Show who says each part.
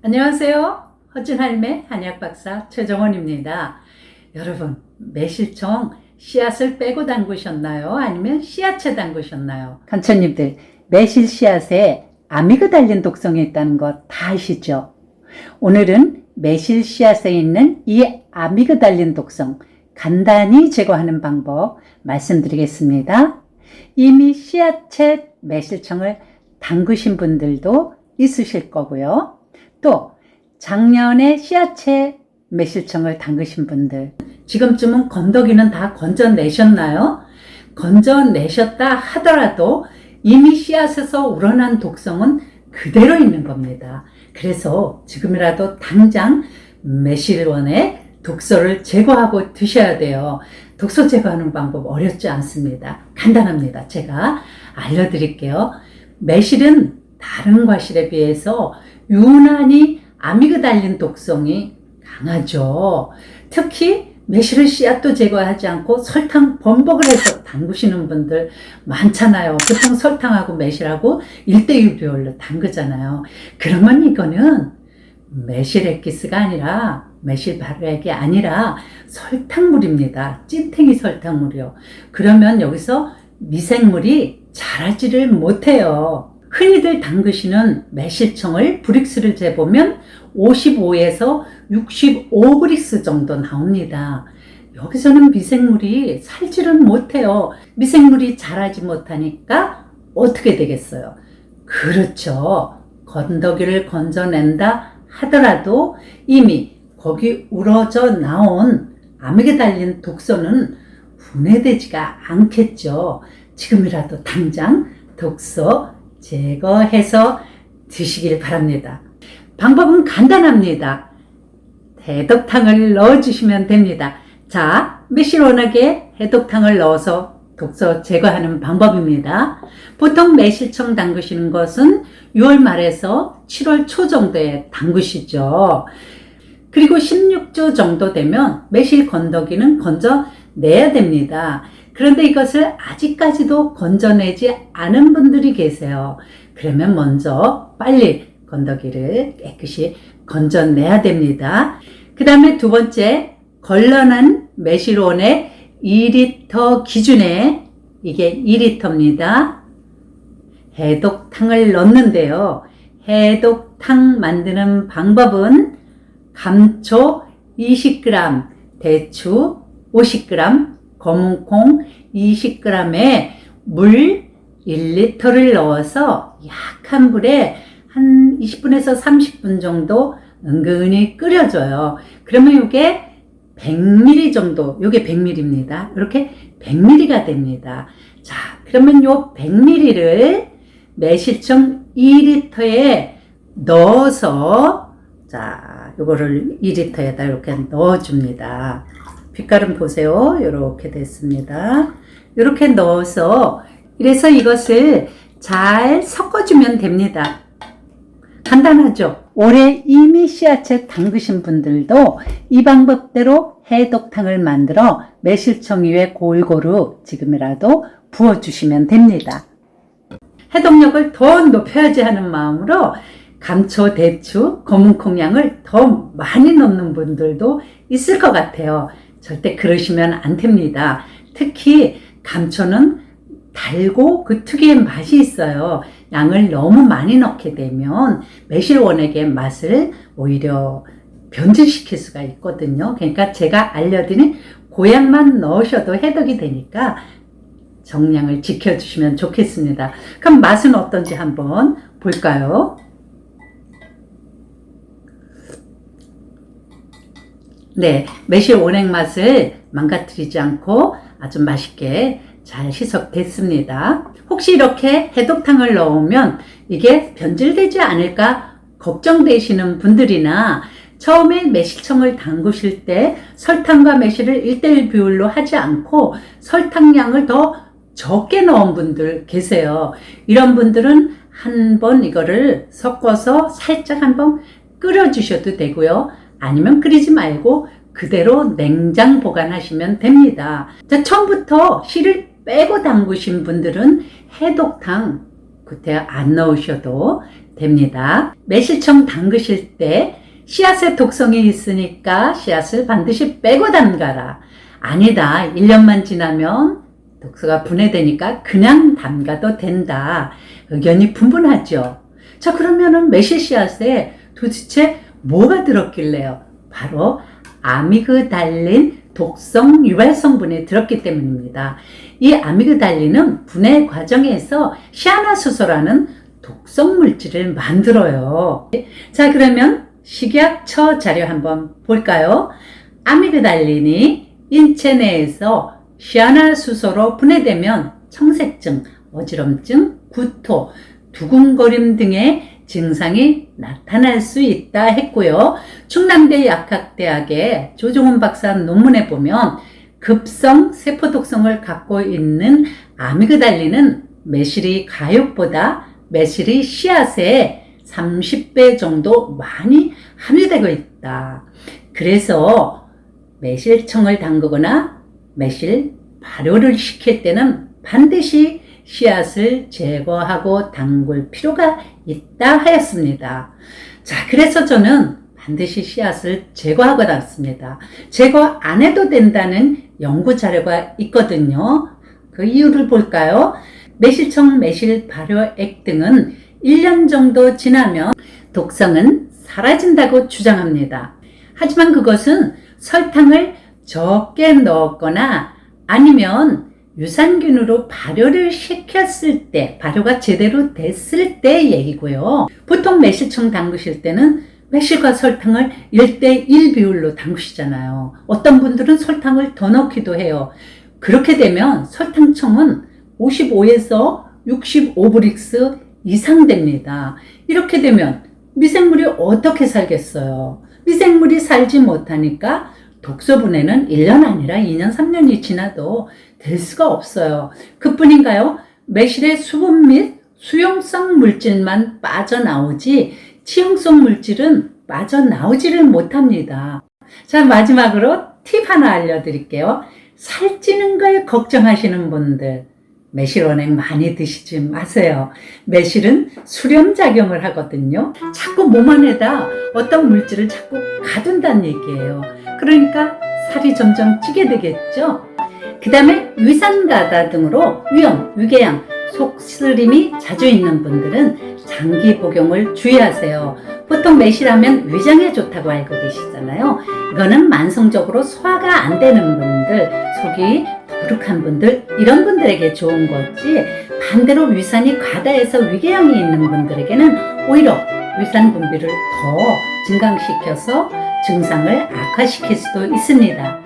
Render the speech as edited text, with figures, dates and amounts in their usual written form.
Speaker 1: 안녕하세요. 허준할매 한약박사 최정원입니다. 여러분, 매실청 씨앗을 빼고 담그셨나요? 아니면 씨앗에 담그셨나요? 간처님들, 매실 씨앗에 아미그달린 독성이 있다는 거 다 아시죠? 오늘은 매실 씨앗에 있는 이 아미그달린 독성 간단히 제거하는 방법 말씀드리겠습니다. 이미 씨앗에 매실청을 담그신 분들도 있으실 거고요. 또 작년에 씨앗에 매실청을 담그신 분들, 지금쯤은 건더기는 다 건져내셨나요? 건져내셨다 하더라도 이미 씨앗에서 우러난 독성은 그대로 있는 겁니다. 그래서 지금이라도 당장 매실원의 독소를 제거하고 드셔야 돼요. 독소 제거하는 방법 어렵지 않습니다. 간단합니다. 제가 알려드릴게요. 매실은 다른 과실에 비해서 유난히 아미그달린 독성이 강하죠. 특히 매실을 씨앗도 제거하지 않고 설탕 범벅을 해서 담그시는 분들 많잖아요. 보통 설탕하고 매실하고 1:1 비율로 담그잖아요. 그러면 이거는 매실 액기스가 아니라 매실 발효액이 아니라 설탕물입니다. 찐탱이 설탕물이요. 그러면 여기서 미생물이 자라지를 못해요. 흔히들 담그시는 매실청을 브릭스를 재보면 55에서 65 브릭스 정도 나옵니다. 여기서는 미생물이 살지는 못해요. 미생물이 자라지 못하니까 어떻게 되겠어요? 그렇죠. 건더기를 건져낸다 하더라도 이미 거기 우러져 나온 아미그달린 독소는 분해되지가 않겠죠. 지금이라도 당장 독소 제거해서 드시길 바랍니다. 방법은 간단합니다. 해독탕을 넣어주시면 됩니다. 자, 매실원액에 해독탕을 넣어서 독소 제거하는 방법입니다. 보통 매실청 담그시는 것은 6월 말에서 7월 초 정도에 담그시죠. 그리고 16주 정도 되면 매실 건더기는 건져내야 됩니다. 그런데 이것을 아직까지도 건져내지 않은 분들이 계세요. 그러면 먼저 빨리 건더기를 깨끗이 건져내야 됩니다. 그 다음에 두 번째, 걸러난 매실원액 2리터 기준에, 이게 2리터입니다. 해독탕을 넣는데요. 해독탕 만드는 방법은 감초 20g, 대추 50g, 검은콩 20g에 물 1리터를 넣어서 약한 불에 한 20분에서 30분 정도 은근히 끓여줘요. 그러면 이게 100ml 정도, 이게 100ml입니다. 이렇게 100ml가 됩니다. 자, 그러면 요 100ml를 매실청 2리터에 넣어서, 자, 요거를 2리터에다 이렇게 넣어줍니다. 빛깔은 보세요. 이렇게 됐습니다. 이렇게 넣어서, 이래서 이것을 잘 섞어주면 됩니다. 간단하죠? 올해 이미 씨앗에 담그신 분들도 이 방법대로 해독탕을 만들어 매실청 위에 골고루 지금이라도 부어주시면 됩니다. 해독력을 더 높여야지 하는 마음으로 감초, 대추, 검은콩 양을 더 많이 넣는 분들도 있을 것 같아요. 절대 그러시면 안 됩니다. 특히 감초는 달고 그 특유의 맛이 있어요. 양을 너무 많이 넣게 되면 매실원액의 맛을 오히려 변질시킬 수가 있거든요. 그러니까 제가 알려드린 고양만 넣으셔도 해독이 되니까 정량을 지켜주시면 좋겠습니다. 그럼 맛은 어떤지 한번 볼까요? 네, 매실원액 맛을 망가뜨리지 않고 아주 맛있게 잘 희석됐습니다. 혹시 이렇게 해독탕을 넣으면 이게 변질되지 않을까 걱정되시는 분들이나 처음에 매실청을 담그실 때 설탕과 매실을 1:1 비율로 하지 않고 설탕량을 더 적게 넣은 분들 계세요. 이런 분들은 한번 이거를 섞어서 살짝 한번 끓여주셔도 되고요. 아니면 끓이지 말고 그대로 냉장 보관하시면 됩니다. 자, 처음부터 씨를 빼고 담그신 분들은 해독탕 그때 안 넣으셔도 됩니다. 매실청 담그실 때 씨앗에 독성이 있으니까 씨앗을 반드시 빼고 담가라. 아니다. 1년만 지나면 독소가 분해되니까 그냥 담가도 된다. 의견이 분분하죠. 자, 그러면은 매실 씨앗에 도대체 뭐가 들었길래요? 바로 아미그달린 독성 유발 성분이 들었기 때문입니다. 이 아미그달린은 분해 과정에서 시아나수소라는 독성 물질을 만들어요. 자, 그러면 식약처 자료 한번 볼까요? 아미그달린이 인체 내에서 시아나수소로 분해되면 청색증, 어지럼증, 구토, 두근거림 등의 증상이 나타날 수 있다 했고요. 충남대 약학대학의 조종훈 박사 논문에 보면 급성 세포독성을 갖고 있는 아미그달린은 매실이 가육보다 매실이 씨앗에 30배 정도 많이 함유되고 있다. 그래서 매실청을 담그거나 매실 발효를 시킬 때는 반드시 씨앗을 제거하고 담글 필요가 있다 하였습니다. 자, 그래서 저는 반드시 씨앗을 제거하고 담습니다. 제거 안 해도 된다는 연구 자료가 있거든요. 그 이유를 볼까요? 매실청, 매실 발효액 등은 1년 정도 지나면 독성은 사라진다고 주장합니다. 하지만 그것은 설탕을 적게 넣었거나 아니면 유산균으로 발효를 시켰을 때, 발효가 제대로 됐을 때 얘기고요. 보통 매실청 담그실 때는 매실과 설탕을 1대1 비율로 담그시잖아요. 어떤 분들은 설탕을 더 넣기도 해요. 그렇게 되면 설탕청은 55에서 65브릭스 이상 됩니다. 이렇게 되면 미생물이 어떻게 살겠어요? 미생물이 살지 못하니까 독소 분해는 1년 아니라 2년, 3년이 지나도 될 수가 없어요. 그뿐인가요? 매실의 수분 및 수용성 물질만 빠져나오지 치용성 물질은 빠져나오지를 못합니다. 자, 마지막으로 팁 하나 알려드릴게요. 살찌는 걸 걱정하시는 분들, 매실원액 많이 드시지 마세요. 매실은 수렴작용을 하거든요. 자꾸 몸 안에다 어떤 물질을 자꾸 가둔다는 얘기예요. 그러니까 살이 점점 찌게 되겠죠. 그 다음에 위산가다 등으로 위염, 위궤양, 속쓰림이 자주 있는 분들은 장기 복용을 주의하세요. 보통 매실하면 위장에 좋다고 알고 계시잖아요. 이거는 만성적으로 소화가 안 되는 분들, 속이 더부룩한 분들, 이런 분들에게 좋은 거지, 반대로 위산이 과다해서 위궤양이 있는 분들에게는 오히려 위산 분비를 더 증강시켜서 증상을 악화시킬 수도 있습니다.